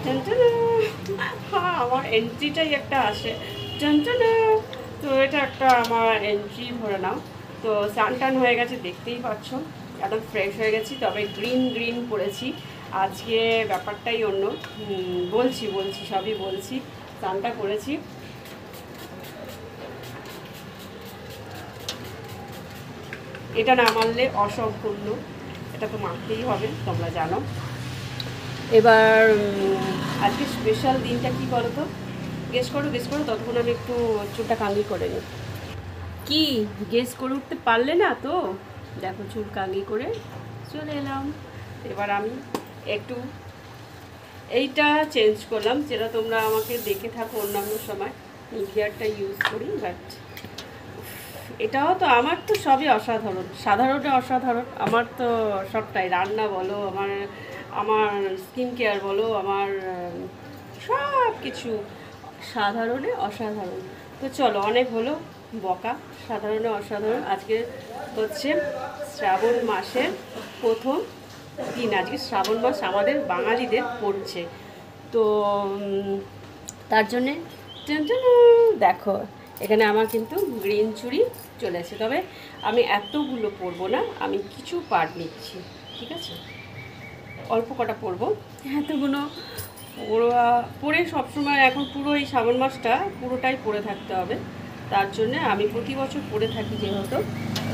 টানটানা। হ্যাঁ, আমার এন্ট্রিটাই একটা আসে টানটানা। তো এটা একটা আমার এন্ট্রি ধরে নাও। তো স্নান টান হয়ে গেছে, দেখতেই পাচ্ছ একদম ফ্রেশ হয়ে গেছি। তবে গ্রিন গ্রিন পরেছি আজকে, ব্যাপারটাই অন্য। বলছি বলছি সবই বলছি। স্নানটা করেছি, এটা না মানলে অসম্পূর্ণ, এটা তো মানতেই হবে, তোমরা জানো। এবার আজকে স্পেশাল দিনটা কি বলো তো? গেস করো গেস করো, ততক্ষণ আমি একটু চুলটা কাঙ্গি করে নিই। কি গেস করে উঠতে পারলে না তো? দেখো চুল কাঙ্গি করে চলে এলাম। এবার আমি একটু এইটা চেঞ্জ করলাম, যেটা তোমরা আমাকে দেখে থাকো অন্যান্য সময় নিভিয়ারটা ইউজ করি। বাট এটাও তো, আমার তো সবই অসাধারণ, সাধারণে অসাধারণ। আমার তো সবটাই, রান্না বলো, আমার আমার স্কিন কেয়ার বলো, আমার সব কিছু সাধারণে অসাধারণ। তো চলো, অনেক হলো বকা, সাধারণে অসাধারণ। আজকে হচ্ছে শ্রাবণ মাসের প্রথম দিন, আজকে শ্রাবণ মাস আমাদের বাঙালিদের পড়ছে। তো তার জন্যে দেখো এখানে আমার কিন্তু গ্রিন চুড়ি চলে আসে। তবে আমি এতগুলো পরবো না, আমি কিছু পার্ট নিচ্ছি, ঠিক আছে? অল্প কটা পরবো, এতগুলো পরে সবসময় এখন পুরো এই শ্রাবণ মাসটা পুরোটাই পরে থাকতে হবে। তার জন্য আমি প্রতি বছর পরে থাকি, যেহেতু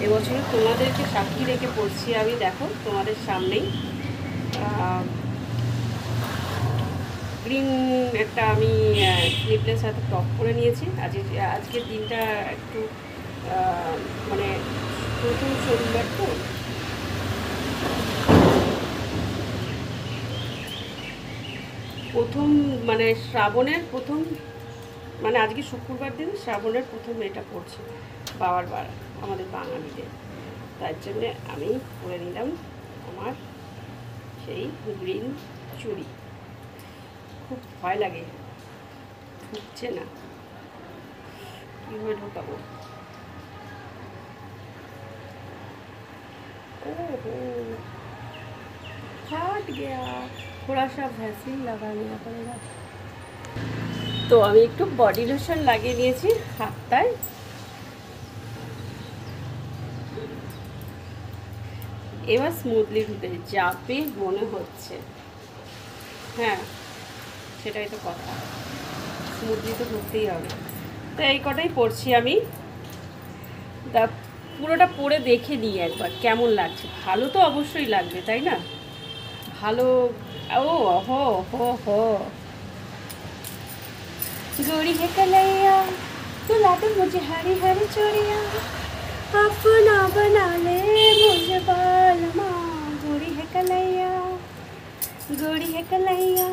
এবছরে তোমাদেরকে সাক্ষী রেখে পড়ছি আমি। দেখো তোমাদের সামনেই গ্রিন একটা আমি স্লিভলেস সাথে টপ করে নিয়েছি। আজকের দিনটা একটু মানে প্রথম শনিবার তো, প্রথম মানে শ্রাবণের প্রথম, মানে আজকে শুক্রবার দিন শ্রাবণের প্রথম এটা পড়ছে বাবার বার আমাদের বাঙালিদের। তার জন্যে আমি পরে নিলাম আমার সেই গ্রিন চুড়ি। খুব ভয় লাগে, ঢুকছে না, কীভাবে ঢোকাবো? ओहो फट गया, थोड़ा सा वैसलिन लगा लिया पड़ेगा। তো আমি একটু বডি লোশন লাগিয়ে নিয়েছি হাতটায়। এবার স্মুথলি ঢুকে যাবে মনে হচ্ছে। হ্যাঁ, সেটাই তো কথা, স্মুথলি তো ঢুকতেই হবে। তো এই কটাই পরছি আমি। তা পুরোটা পরে দেখে নিই একবার কেমন লাগছে। ভালো তো অবশ্যই লাগবে, তাই না? ভালো। ও হো হো হো, गोरी है कलैया तू लाते मुझे हरी हरी चूड़िया, अपना बना ले मुझे बालमा। गोरी है कलैया, गोरी है कलैया।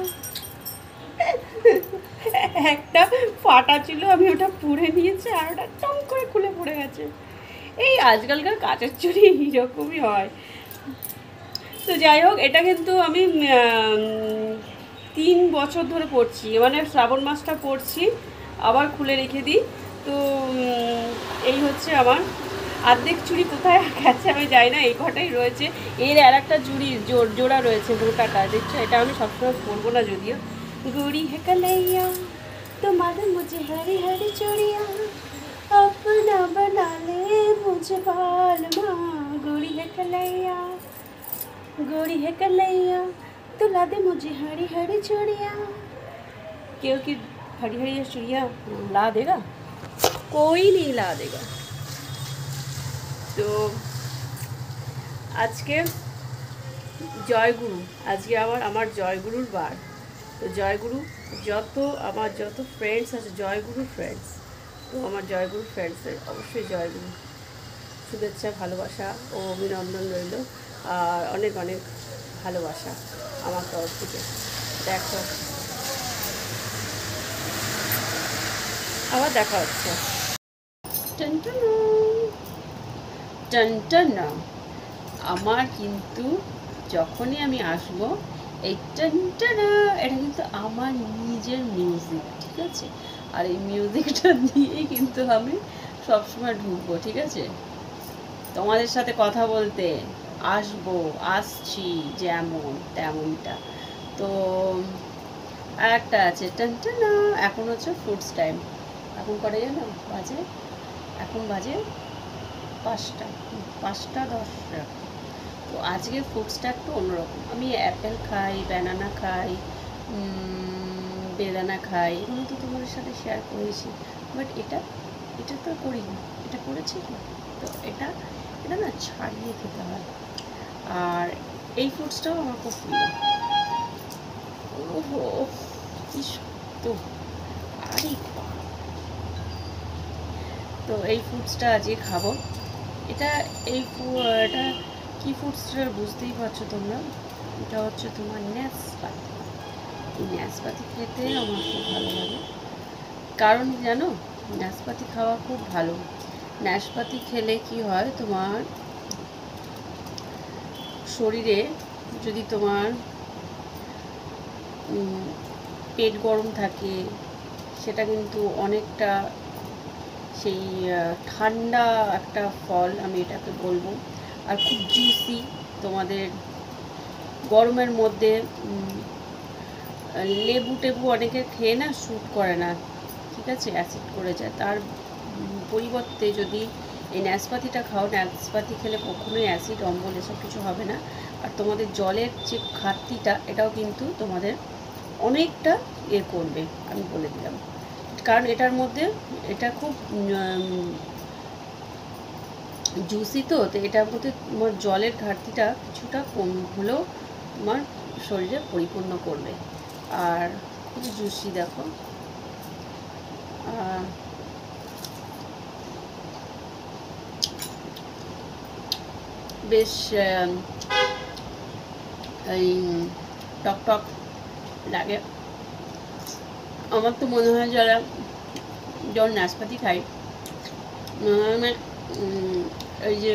একটা ফাটা ছিল, আমি ওটা পুড়ে নিয়েছি, আর ওটা টম করে খুলে পড়ে গেছে। এই আজকালকার কাচের চুড়ি এইরকমই হয়। তো যাই হোক, এটা কিন্তু আমি 3 বছর ধরে পড়ছি, মানে শ্রাবণ মাসটা পড়ছি, আবার খুলে রেখে দিই। তো এই হচ্ছে আমার অর্ধেক চুড়ি, কোথায় গেছে আমি জানি না, এই কটাই রয়েছে। এর আর একটা চুড়ির জোড়া রয়েছে, মোটাটা দেখছো, এটা আমি সবসময় পরবো না যদিও। गोरी है कलैया तुम्हारे मुझे हरी हरी चूड़िया, अपना बना ले मुझे बालमा। गोरी है कलैया, गोरी है कलैया तुला दे मुझे हरी हरी चूड़िया। क्यों कि हरी हरी चूड़िया ला देगा? कोई नहीं ला देगा। তো আজকে জয়গুরু, আজকে আমার জয়গুরুর বার। তো জয়গুরু, যত ফ্রেন্ডস আছে জয়গুরু ফ্রেন্ডস, তো আমার জয়গুরু ফ্রেন্ডসদের অবশ্যই জয়গুরু শুভেচ্ছা, ভালোবাসা ও অভিনন্দন রইল, আর অনেক অনেক ভালোবাসা আমার তরফ থেকে। দেখো আবার দেখা হচ্ছে। টনটনা আমার কিন্তু যখনই আমি আসবো, এই টনটনা এটা কিন্তু আমার নিজের মিউজিক, ঠিক আছে? আর এই মিউজিকটা দিয়েই কিন্তু আমি সবসময় ঢুকবো, ঠিক আছে? তোমাদের সাথে কথা বলতে আসছি যেমন তেমনটা। তো আর একটা আছে টানটানা, এখন হচ্ছে ফুডস টাইম। এখন কটা জানো বাজে? এখন বাজে 5টা 10। তো আজকে ফুডসটা একটু অন্যরকম। আমি অ্যাপেল খাই, ব্যানানা খাই, বেদানা খাই, এগুলো তো তোমাদের সাথে শেয়ার করেছি। বাট এটা এটা তো করিনি, এটা করেছি কি? তো এটা এটা না ছাড়িয়ে খেতে হয়। আর এই ফুডসটাও আমার খুব প্রিয়। ওহো কি তো আরে তো এই ফুডসটা আজকে খাবো। এটা এটা কি ফুডসটা বুঝতেই পারছো তোমরা। এটা হচ্ছে তোমার ন্যাসপাতি। এই ন্যাসপাতি খেতে আমার খুব ভালো লাগে। কারণ জানো, নাশপাতি খাওয়া খুব ভালো। নাশপাতি খেলে কি হয়, তোমার শরীরে যদি তোমার পেট গরম থাকে, সেটা কিন্তু অনেকটা সেই ঠান্ডা একটা ফল, আমি এটাকে বলবো। আর খুব জুসি। তোমাদের গরমের মধ্যে লেবু টেবু অনেকের খেয়ে না স্যুট করে না, ঠিক আছে, অ্যাসিড করে যায়। তার পরিবর্তে যদি এই নাশপাতিটা খাও, নাশপাতি খেলে কখনোই অ্যাসিড অম্বল এসব কিছু হবে না। আর তোমাদের জলের যে ঘাটতিটা, এটাও কিন্তু তোমাদের অনেকটা করবে, আমি বলে দিলাম। কারণ এটার মধ্যে এটা খুব জুসি, তো এটার মধ্যে তোমার জলের ঘাটতিটা কিছুটা কম হলেও তোমার শরীরে পরিপূর্ণ করবে। আর খুব জুসি দেখো। বেশ এই টক টক লাগে। আমার তো মনে হয় যারা যখন নাশপাতি খাই, এই যে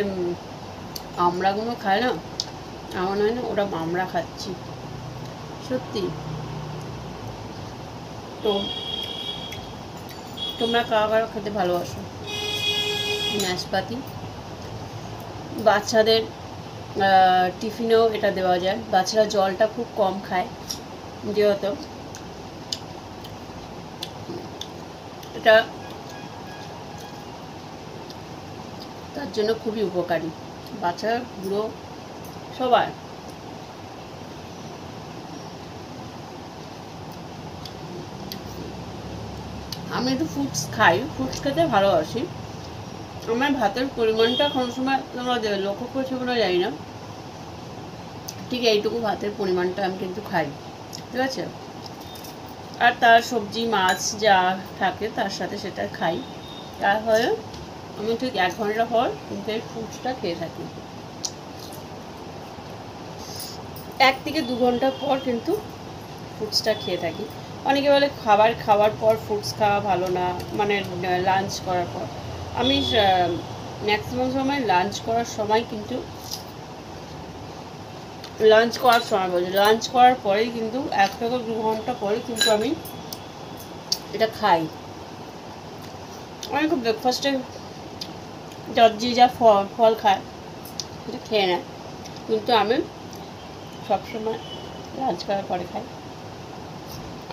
আমড়াগুলো খায় না, আমার হয় না ওরা আমড়া খাচ্ছি সত্যি। তো তোমরা কারা খেতে ভালোবাসো নাশপাতি? বাচ্চাদের টিফিনেও এটা দেওয়া যায়। বাচ্চারা জলটা খুব কম খায়, যেহেতু এটা তার জন্য খুবই উপকারী। বাচ্চা বুড়ো সবার। আমি একটু ফ্রুটস খাই, ফ্রুটস খেতে ভালোবাসি। আমার ভাতের পরিমাণটা কোনো সময় তোমরা লক্ষ্য করছো কোনো জানি না, ঠিক এইটুকু ভাতের পরিমাণটা আমি কিন্তু খাই, ঠিক আছে। আর তার সবজি মাছ যা থাকে তার সাথে সেটা খাই। তারপরে আমি ঠিক 1 ঘন্টা পর কিন্তু এই ফ্রুটসটা খেয়ে থাকি। 1 থেকে 2 ঘন্টা পর কিন্তু ফ্রুটসটা খেয়ে থাকি। অনেকে বলে খাওয়ার পর ফ্রুটস খাওয়া ভালো না, মানে লাঞ্চ করার পর। আমি ম্যাক্সিমাম সময় লাঞ্চ করার সময় কিন্তু লাঞ্চ করার পরেই কিন্তু 1 থেকে 2 ঘন্টা পরে কিন্তু আমি এটা খাই। অনেকে ব্রেকফাস্টে যা ফল খায় সেটা খেয়ে নেয়, কিন্তু আমি সবসময় লাঞ্চ করার পরে খাই।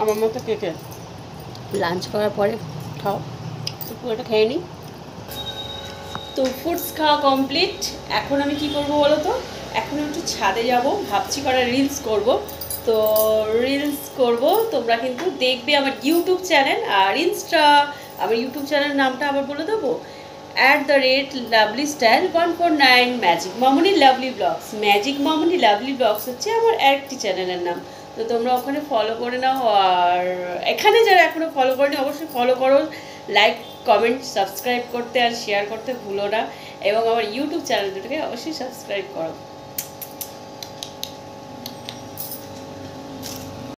আমার মতো কে লাঞ্চ করার পরে খাও, তো পুরোটা খেয়ে নিই। তো ফুডস খাওয়া কমপ্লিট। এখন আমি কি করব বলো তো, এখন একটু ছাদে যাব, ভাবছি করা রিলস করব। তো রিলস করব, তোমরা কিন্তু দেখবে আমার ইউটিউব চ্যানেল আর আমার ইউটিউব চ্যানেলের নামটা আবার বলে দেবো, @lovely_style149 ম্যাজিক মামুনি লাভলি ব্লগস। ম্যাজিক মামুনি লাভলি ব্লগস হচ্ছে আমার একটি চ্যানেলের নাম। তো তোমরা ওখানে ফলো করে নাও। আর এখানে যারা এখনও ফলো করেনি অবশ্যই ফলো করো, লাইক কমেন্ট সাবস্ক্রাইব করতে আর শেয়ার করতে ভুলো না। এবং আমার ইউটিউব চ্যানেল দুটোকে অবশ্যই সাবস্ক্রাইব করো।